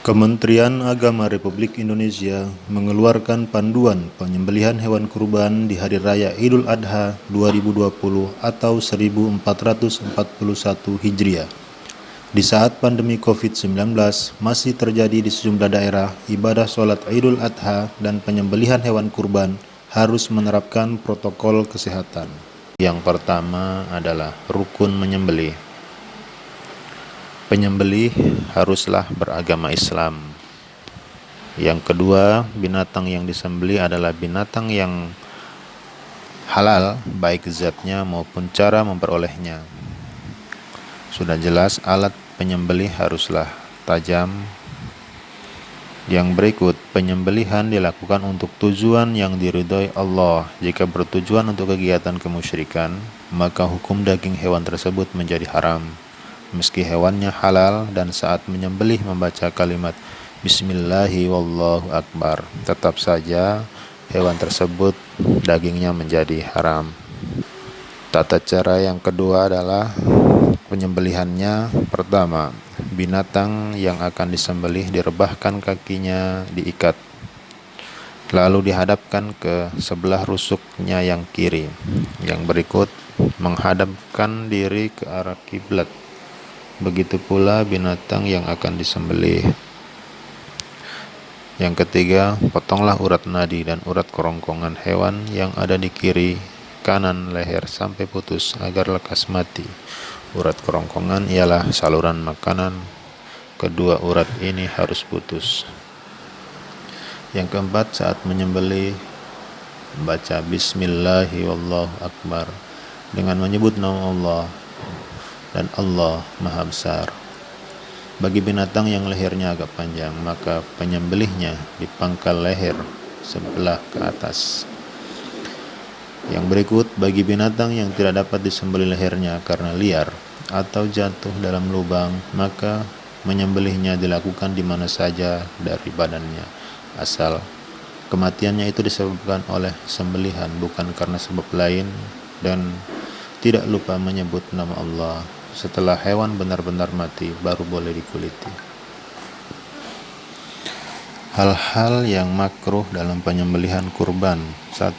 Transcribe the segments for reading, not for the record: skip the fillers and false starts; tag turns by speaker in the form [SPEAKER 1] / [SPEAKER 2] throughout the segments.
[SPEAKER 1] Kementerian Agama Republik Indonesia mengeluarkan panduan penyembelihan hewan kurban di Hari Raya Idul Adha 2020 atau 1441 Hijriah. Di saat pandemi COVID-19 masih terjadi di sejumlah daerah, ibadah sholat Idul Adha dan penyembelihan hewan kurban harus menerapkan protokol kesehatan. Yang pertama adalah rukun menyembelih. Penyembelih haruslah beragama Islam. Yang kedua, binatang yang disembelih adalah binatang yang halal, baik zatnya maupun cara memperolehnya. Sudah jelas, alat penyembelih haruslah tajam. Yang berikut, penyembelihan dilakukan untuk tujuan yang diridhoi Allah. Jika bertujuan untuk kegiatan kemusyrikan, maka hukum daging hewan tersebut menjadi haram. Meski hewannya halal dan saat menyembelih membaca kalimat Bismillahi wallahu akbar, tetap saja hewan tersebut dagingnya menjadi haram. Tata cara yang kedua adalah penyembelihannya. Pertama, binatang yang akan disembelih direbahkan kakinya, diikat, lalu dihadapkan ke sebelah rusuknya yang kiri. Yang berikut, menghadapkan diri ke arah kiblat. Begitu pula binatang yang akan disembelih. Yang ketiga, potonglah urat nadi dan urat kerongkongan hewan yang ada di kiri kanan leher sampai putus agar lekas mati. Urat kerongkongan ialah saluran makanan. Kedua urat ini harus putus. Yang keempat, saat menyembelih baca Bismillahi wallahu akbar dengan menyebut nama Allah, dan Allah Maha Besar. Bagi binatang yang lehernya agak panjang, maka penyembelihnya di pangkal leher sebelah ke atas. Yang berikut, bagi binatang yang tidak dapat disembelih lehernya karena liar atau jatuh dalam lubang, maka menyembelihnya dilakukan di mana saja dari badannya, asal kematiannya itu disebabkan oleh sembelihan, bukan karena sebab lain, dan tidak lupa menyebut nama Allah. Setelah hewan benar-benar mati, baru boleh dikuliti. Hal-hal yang makruh dalam penyembelihan kurban. 1.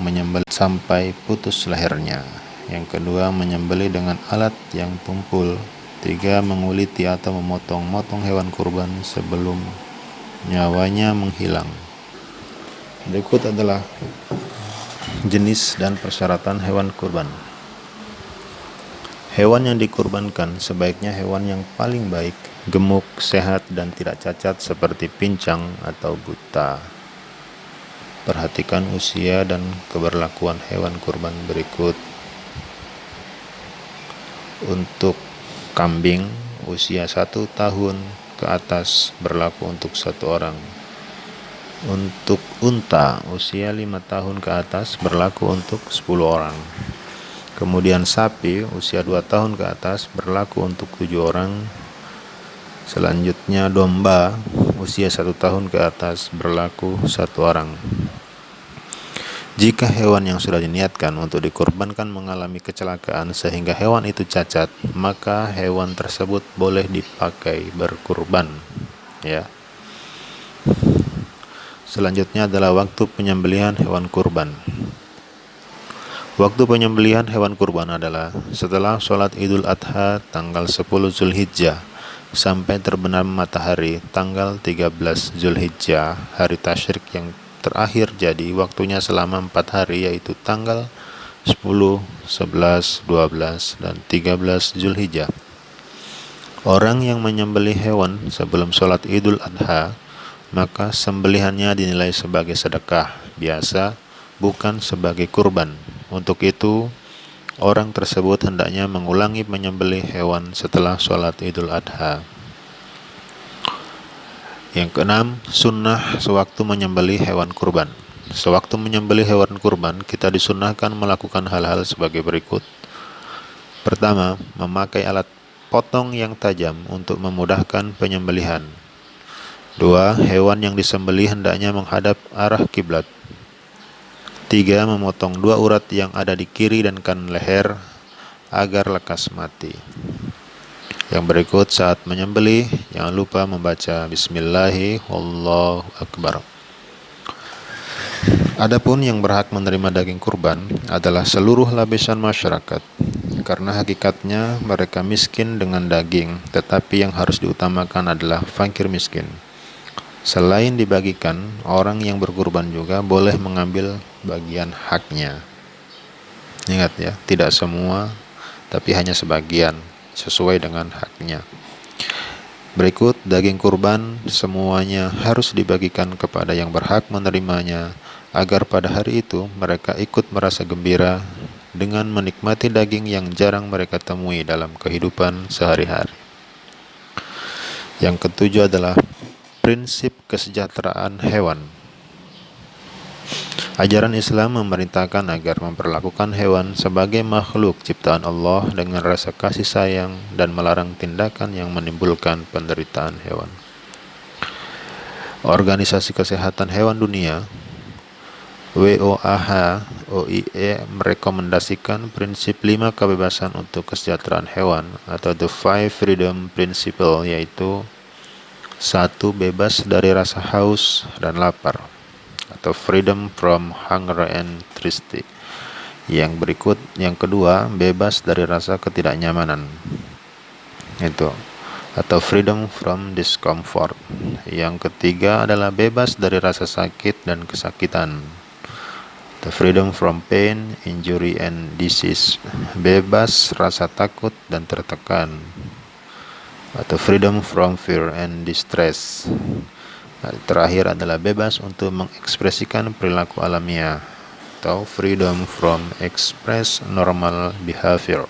[SPEAKER 1] Menyembelih sampai putus lehernya. Yang kedua, menyembelih dengan alat yang tumpul. 3. Menguliti atau memotong-motong hewan kurban sebelum nyawanya menghilang. Berikut adalah jenis dan persyaratan hewan kurban. Hewan yang dikurbankan sebaiknya hewan yang paling baik, gemuk, sehat, dan tidak cacat seperti pincang atau buta. Perhatikan usia dan keberlakuan hewan kurban berikut. Untuk kambing, usia 1 tahun ke atas berlaku untuk 1 orang. Untuk unta, usia 5 tahun ke atas berlaku untuk 10 orang. Kemudian sapi, usia 2 tahun ke atas berlaku untuk 7 orang. Selanjutnya domba, usia 1 tahun ke atas berlaku 1 orang. Jika hewan yang sudah diniatkan untuk dikurbankan mengalami kecelakaan sehingga hewan itu cacat, maka hewan tersebut boleh dipakai berkurban. Selanjutnya adalah waktu penyembelihan hewan kurban. Waktu penyembelihan hewan kurban adalah setelah sholat Idul Adha tanggal 10 Zulhijjah sampai terbenam matahari tanggal 13 Zulhijjah, hari tasyrik yang terakhir, jadi waktunya selama 4 hari, yaitu tanggal 10, 11, 12, dan 13 Zulhijjah. Orang yang menyembelih hewan sebelum sholat Idul Adha, maka sembelihannya dinilai sebagai sedekah biasa, bukan sebagai kurban. Untuk itu, orang tersebut hendaknya mengulangi menyembelih hewan setelah sholat Idul Adha. Yang keenam, sunnah sewaktu menyembelih hewan kurban. Sewaktu menyembelih hewan kurban, kita disunnahkan melakukan hal-hal sebagai berikut. Pertama, memakai alat potong yang tajam untuk memudahkan penyembelihan. 2. Hewan yang disembelih hendaknya menghadap arah kiblat. 3. Memotong 2 urat yang ada di kiri dan kanan leher agar lekas mati. Yang berikut saat menyembelih, jangan lupa membaca Bismillahirrahmanirrahim, Allahu Akbar. Adapun yang berhak menerima daging kurban adalah seluruh lapisan masyarakat, karena hakikatnya mereka miskin dengan daging, tetapi yang harus diutamakan adalah fakir miskin. Selain dibagikan, orang yang berkurban juga boleh mengambil bagian haknya. Ingat ya, tidak semua, tapi hanya sebagian, sesuai dengan haknya. Berikut daging kurban semuanya harus dibagikan kepada yang berhak menerimanya, agar pada hari itu mereka ikut merasa gembira dengan menikmati daging yang jarang mereka temui dalam kehidupan sehari-hari. Yang ketujuh adalah prinsip kesejahteraan hewan. Ajaran Islam memerintahkan agar memperlakukan hewan sebagai makhluk ciptaan Allah dengan rasa kasih sayang dan melarang tindakan yang menimbulkan penderitaan hewan. Organisasi Kesehatan Hewan Dunia WOAH/OIE merekomendasikan prinsip 5 kebebasan untuk kesejahteraan hewan atau The 5 Freedom Principle, yaitu 1. Bebas dari rasa haus dan lapar atau freedom from hunger and thirsty. Yang kedua, bebas dari rasa ketidaknyamanan, itu atau freedom from discomfort. Yang ketiga adalah bebas dari rasa sakit dan kesakitan, the freedom from pain, injury, and disease. Bebas rasa takut dan tertekan, atau freedom from fear and distress. Terakhir adalah bebas untuk mengekspresikan perilaku alamiah, atau freedom from express normal behavior.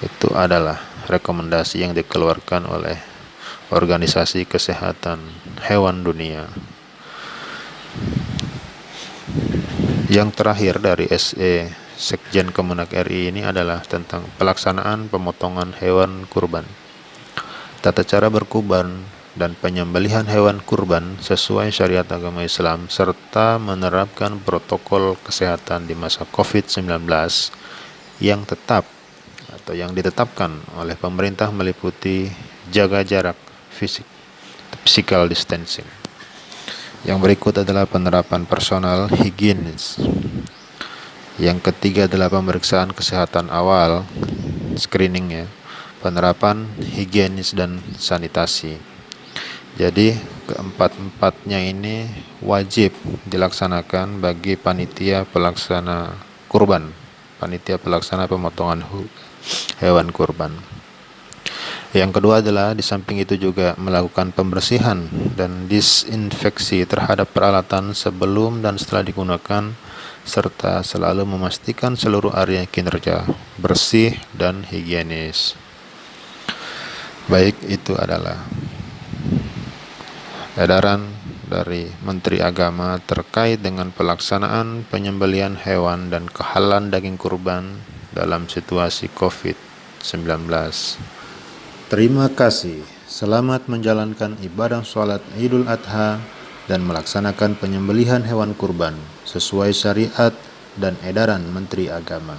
[SPEAKER 1] Itu adalah rekomendasi yang dikeluarkan oleh Organisasi Kesehatan Hewan Dunia. Yang terakhir dari SE Sekjen Kemenak RI ini adalah tentang pelaksanaan pemotongan hewan kurban. Tata cara berkurban dan penyembelihan hewan kurban sesuai syariat agama Islam serta menerapkan protokol kesehatan di masa COVID-19 yang ditetapkan oleh pemerintah meliputi jaga jarak fisik, physical distancing. Yang berikut adalah penerapan personal higienis. Yang ketiga adalah pemeriksaan kesehatan awal, screening ya, penerapan higienis dan sanitasi. Jadi keempat-empatnya ini wajib dilaksanakan bagi panitia pelaksana kurban, panitia pelaksana pemotongan hewan kurban. Yang kedua adalah di samping itu juga melakukan pembersihan dan disinfeksi terhadap peralatan sebelum dan setelah digunakan, serta selalu memastikan seluruh area kinerja bersih dan higienis. Baik, itu adalah edaran dari Menteri Agama terkait dengan pelaksanaan penyembelihan hewan dan kehalalan daging kurban dalam situasi COVID-19. Terima kasih. Selamat menjalankan ibadah sholat Idul Adha dan melaksanakan penyembelihan hewan kurban sesuai syariat dan edaran Menteri Agama.